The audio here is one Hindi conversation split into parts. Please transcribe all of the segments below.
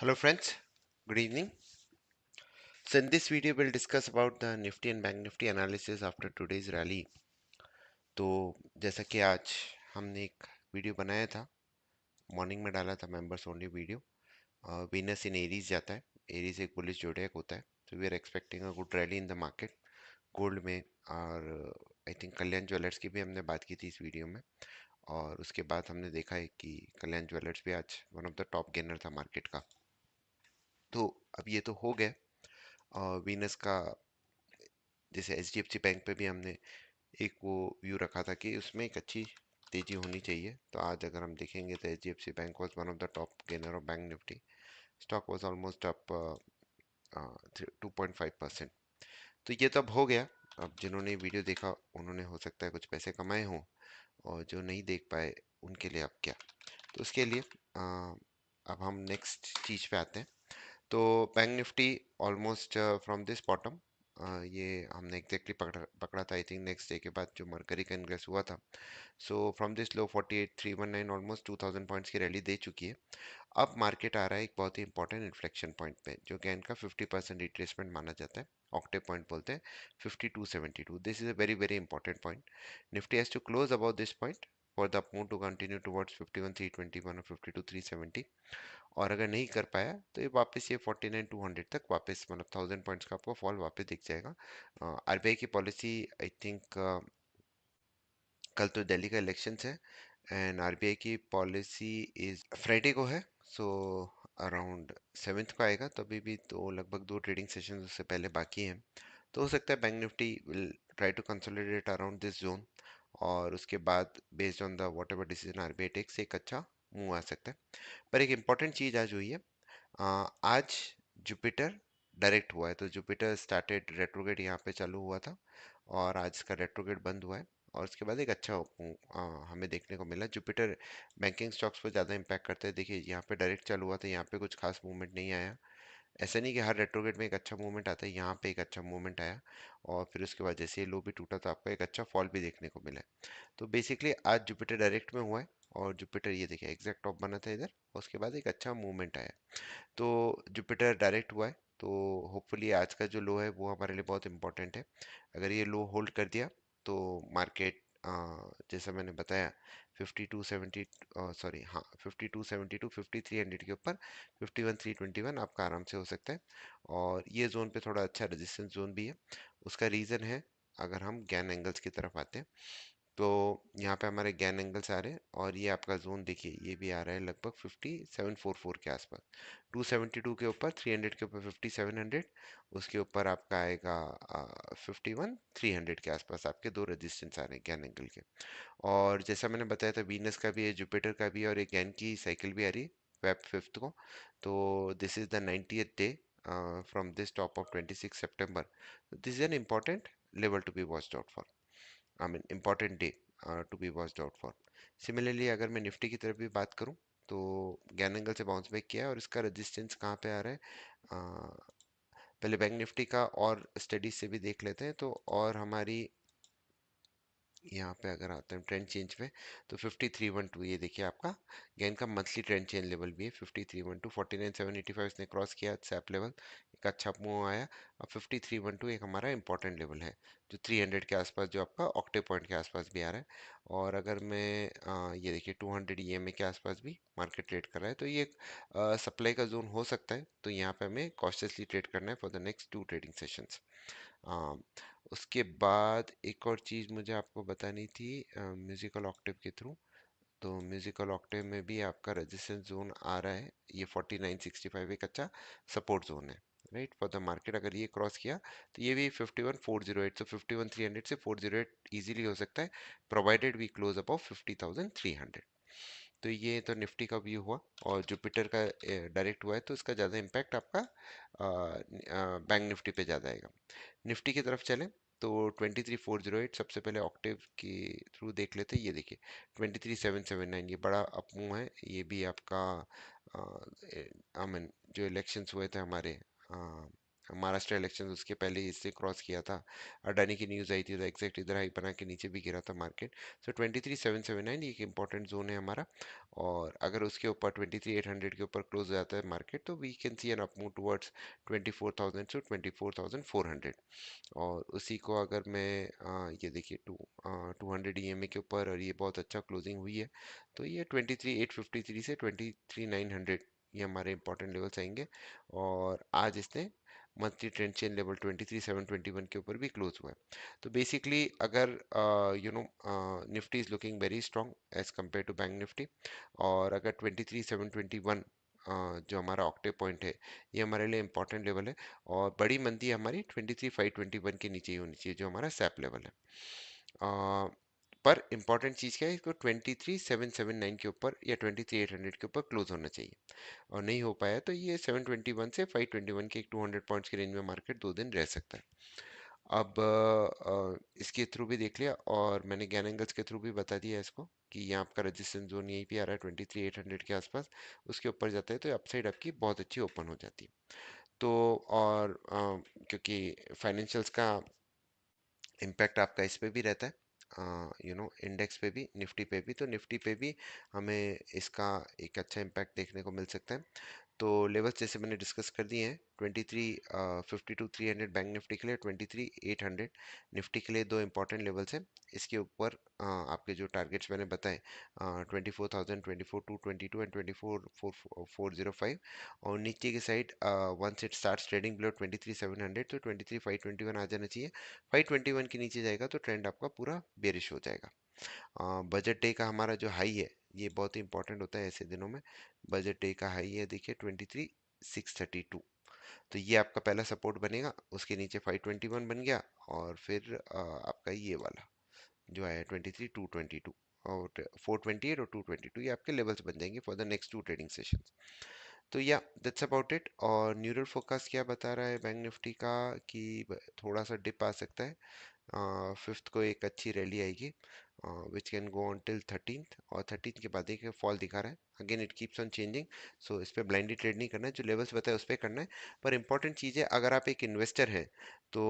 Hello friends, good evening. So in this video we'll discuss about the Nifty and Bank Nifty analysis after today's rally. तो जैसा कि आज हमने एक वीडियो बनाया था, मॉर्निंग में डाला था members only video. Venus in Aries जाता है, एरीज एक बुलिश जोडिएक होता है, तो we are expecting a good rally in the market gold में। और आई थिंक कल्याण ज्वेलर्स की भी हमने बात की थी इस वीडियो में, और उसके बाद हमने देखा है कि कल्याण ज्वेलर्स भी आज one of the top gainer था मार्केट का। तो अब ये तो हो गया वीनस का। जैसे एच बैंक पे भी हमने एक वो व्यू रखा था कि उसमें एक अच्छी तेजी होनी चाहिए। तो आज अगर हम देखेंगे तो H bank was one of the top gainer of bank Nifty. Stock was almost up 2.5%। तो ये तो अब हो गया। अब जिन्होंने वीडियो देखा उन्होंने हो सकता है कुछ पैसे कमाए हों, और जो नहीं देख पाए उनके लिए अब क्या। तो उसके लिए अब हम नेक्स्ट चीज़ पे आते हैं। तो bank Nifty almost from this bottom, ये हमने एग्जैक्टली पकड़ा था आई थिंक नेक्स्ट डे के बाद जो मरकरी का इनग्रेस हुआ था। So from this low 48319 almost 2000 points की रैली दे चुकी है। अब मार्केट आ रहा है एक बहुत ही इंपॉर्टेंट इन्फ्लेक्शन पॉइंट पे, जो कि इनका 50% रिट्रेसमेंट माना जाता है, ऑक्टेव पॉइंट बोलते हैं 5272। This is a very very important point. Nifty has to close about this point for the move to continue towards 51321 और 52370। और अगर नहीं कर पाया तो ये वापस ये 49200 तक वापस, मतलब 1000 पॉइंट्स का आपको फॉल वापस दिख जाएगा। आरबीआई की पॉलिसी आई थिंक कल तो दिल्ली का इलेक्शंस है, एंड आरबीआई की पॉलिसी इज फ्राइडे को है। सो अराउंड 7th को आएगा, तो अभी भी तो लगभग 2 ट्रेडिंग सेशन उससे पहले बाकी हैं। तो हो सकता है Bank Nifty will try to consolidate around this zone, और उसके बाद based on the whatever decision RBI takes एक अच्छा मूव आ सकता है। पर एक इंपॉर्टेंट चीज आज हुई है। आज जुपिटर डायरेक्ट हुआ है, तो जुपिटर स्टार्टेड रेट्रोगेट यहाँ पे चालू हुआ था, और आज इसका रेट्रोगेट बंद हुआ है। और उसके बाद एक अच्छा हमें देखने को मिला। जुपिटर बैंकिंग स्टॉक्स पर ज़्यादा इम्पैक्ट करता है। देखिए यहाँ पे डायरेक्ट चालू हुआ था, यहाँ पे कुछ खास मूवमेंट नहीं आया। ऐसा नहीं कि हर रेट्रोगेट में एक अच्छा मूवमेंट आता है, यहाँ पे एक अच्छा मूवमेंट आया, और फिर उसके बाद जैसे ये लो भी टूटा तो आपको एक अच्छा फॉल भी देखने को मिला है। तो बेसिकली आज जुपिटर डायरेक्ट में हुआ है, और जुपिटर ये देखिए एग्जैक्ट टॉप बना था इधर, और उसके बाद एक अच्छा मूवमेंट आया। तो जुपिटर डायरेक्ट हुआ है, तो होपफुली आज का जो लो है वो हमारे लिए बहुत इंपॉर्टेंट है। अगर ये लो होल्ड कर दिया तो मार्केट जैसा मैंने बताया 5270, सॉरी हाँ 5272 5300 के ऊपर 51321 आपका आराम से हो सकता है। और ये जोन पे थोड़ा अच्छा रेजिस्टेंस जोन भी है। उसका रीज़न है, अगर हम गैन एंगल्स की तरफ आते हैं तो यहाँ पे हमारे गैन एंगल्स आ रहे हैं, और ये आपका जोन देखिए ये भी आ रहा है लगभग 5744 के आसपास। 272 के ऊपर, 300 के ऊपर 5700, उसके ऊपर आपका आएगा 51300 के आसपास आपके दो रेजिस्टेंस आ रहे हैं गैन एंगल के। और जैसा मैंने बताया था वीनस का भी है, जुपिटर का भी है, और एक गैन की साइकिल भी आ रही है वेब 5th को। तो this is the 90th day from this top of 26 सितंबर। This is an important level to be watched out for, I mean important day to be watched out for. Similarly अगर मैं निफ्टी की तरफ भी बात करूं तो ज्ञान एंगल से बाउंस बैक किया है, और इसका रेजिस्टेंस कहाँ पे आ रहा है। पहले बैंक निफ्टी का और स्टडी से भी देख लेते हैं। तो और हमारी यहाँ पे अगर आते हैं ट्रेंड चेंज पे, तो 5312 ये देखिए आपका गेन का मंथली ट्रेंड चेंज लेवल भी है। 5312 49785 इसने क्रॉस किया सैप लेवल, एक अच्छा मूव आया। अब 5312 एक हमारा इंपॉर्टेंट लेवल है, जो 300 के आसपास, जो आपका ऑक्टेव पॉइंट के आसपास भी आ रहा है। और अगर मैं ये देखिए 200 ईएमए के आसपास भी मार्केट ट्रेड कर रहा है, तो ये एक सप्लाई का जोन हो सकता है। तो यहाँ पे हमें कॉशियसली ट्रेड करना है for the next 2 trading sessions. उसके बाद एक और चीज़ मुझे आपको बतानी थी म्यूजिकल ऑक्टेव के थ्रू। तो म्यूजिकल ऑक्टेव में भी आपका रेजिस्टेंस जोन आ रहा है, ये 4965 एक अच्छा सपोर्ट जोन है, राइट फॉर द मार्केट। अगर ये क्रॉस किया तो ये भी 51408, सो 51300 से 408 इजीली हो सकता है, प्रोवाइडेड वी क्लोज अबाउट 50300। तो ये तो निफ्टी का व्यू हुआ, और जुपिटर का डायरेक्ट हुआ है, तो इसका ज़्यादा इम्पैक्ट आपका बैंक निफ्टी पे ज़्यादा आएगा। निफ्टी की तरफ चलें तो 23408 सबसे पहले ऑक्टेव के थ्रू देख लेते हैं। ये देखिए 23779, ये बड़ा अपमूव है। ये भी आपका आई मीन जो इलेक्शंस हुए थे हमारे महाराष्ट्र इलेक्शन उसके पहले ही इससे क्रॉस किया था। अडानी की न्यूज़ आई थी तो एग्जैक्ट इधर हाई बना के नीचे भी गिरा था मार्केट। सो 23,779 ये एक इंपॉर्टेंट जोन है हमारा। और अगर उसके ऊपर 23,800 के ऊपर क्लोज हो जाता है मार्केट तो we can see an up move towards 24,000 to 24,400। और उसी को अगर मैं ये देखिए 200 EMA के ऊपर, और ये बहुत अच्छा क्लोजिंग हुई है, तो ये 23,853 से 23,900 ये हमारे इंपॉर्टेंट लेवल्स आएंगे। और आज इसने मंथली ट्रेंड चेन लेवल 23,721 के ऊपर भी क्लोज हुआ है। तो बेसिकली अगर Nifty is looking very strong as compare to Bank Nifty, और अगर 23,721 जो हमारा ऑक्टेव पॉइंट है ये हमारे लिए इंपॉर्टेंट लेवल है। और बड़ी मंदी हमारी 23,521 के नीचे ही होनी चाहिए जो हमारा सैप लेवल है। अ, पर इंपॉर्टेंट चीज़ क्या है, इसको 23,779 के ऊपर या 23,800 के ऊपर क्लोज होना चाहिए। और नहीं हो पाया तो ये 721 से 521 के एक 200 पॉइंट्स के रेंज में मार्केट 2 दिन रह सकता है। अब इसके थ्रू भी देख लिया, और मैंने ज्ञान एंगल्स के थ्रू भी बता दिया इसको कि यहाँ आपका रेजिस्टेंस जोन यहीं पे आ रहा है 23,800 के आसपास। उसके ऊपर जाता है तो अपसाइड आपकी बहुत अच्छी ओपन हो जाती है। तो और क्योंकि फाइनेंशियल्स का इम्पैक्ट आपका इस पे भी रहता है, इंडेक्स पे भी, निफ्टी पे भी, तो निफ्टी पे भी हमें इसका एक अच्छा इम्पैक्ट देखने को मिल सकता है। तो लेवल्स जैसे मैंने डिस्कस कर दिए हैं, 23,52,300 बैंक निफ्टी के लिए, 23,800 निफ्टी के लिए दो इंपॉर्टेंट लेवल्स हैं। इसके ऊपर आपके जो टारगेट्स मैंने बताए, 24,000, 24,222 एंड 24,405। और नीचे की side once it start trading below 23,700 तो 23,521 आ जाना चाहिए। 521 के नीचे जाएगा तो ट्रेंड आपका पूरा बेरिश हो जाएगा। बजट डे का हमारा जो हाई है ये बहुत ही इंपॉर्टेंट होता है ऐसे दिनों में। बजट डे का हाई है देखिए 23,632। तो ये आपका पहला सपोर्ट बनेगा, उसके नीचे 521 बन गया, और फिर आपका ये वाला जो आया 23,222 और 428 और 222, ये आपके लेवल्स बन जाएंगे for the next 2 trading sessions. तो या दैट्स अबाउट इट। और न्यूरल फोकस क्या बता रहा है बैंक निफ्टी का कि थोड़ा सा डिप आ सकता है। फिफ्थ को एक अच्छी रैली आएगी which can go on till 13th, और 13th के बाद एक फॉल दिखा रहा है। Again it keeps on changing, so इस पे ब्लाइंडली ट्रेड नहीं करना है, जो लेवल्स बताए उस पर करना है। पर इंपॉर्टेंट चीज़ है, अगर आप एक इन्वेस्टर है तो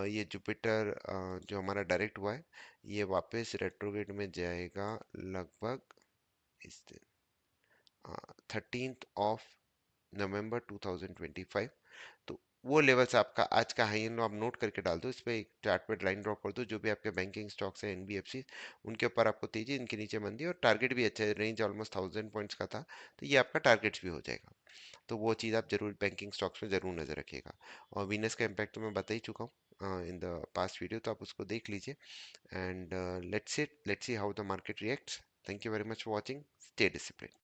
ये जुपिटर जो हमारा डायरेक्ट हुआ है ये वापस रेट्रोगेट में जाएगा लगभग इस दिन 13th of November 2025। तो वो लेवल्स आपका आज का हाई एंड आप नोट करके डाल दो, इस पे एक चार्ट पे लाइन ड्रॉ कर दो, जो भी आपके बैंकिंग स्टॉक्स है एनबीएफसी उनके ऊपर आपको तेजी, इनके नीचे मंदी, और टारगेट भी अच्छा है, रेंज ऑलमोस्ट 1000 पॉइंट्स का था, तो ये आपका टारगेट्स भी हो जाएगा। तो वो चीज़ आप जरूर बैंकिंग स्टॉक्स में जरूर नजर रखिएगा। और वीनस का इम्पैक्ट तो मैं बता ही चुका हूँ इन द पास्ट वीडियो, तो आप उसको देख लीजिए। And let's see how the market reacts. Thank you very much for watching, stay discipline.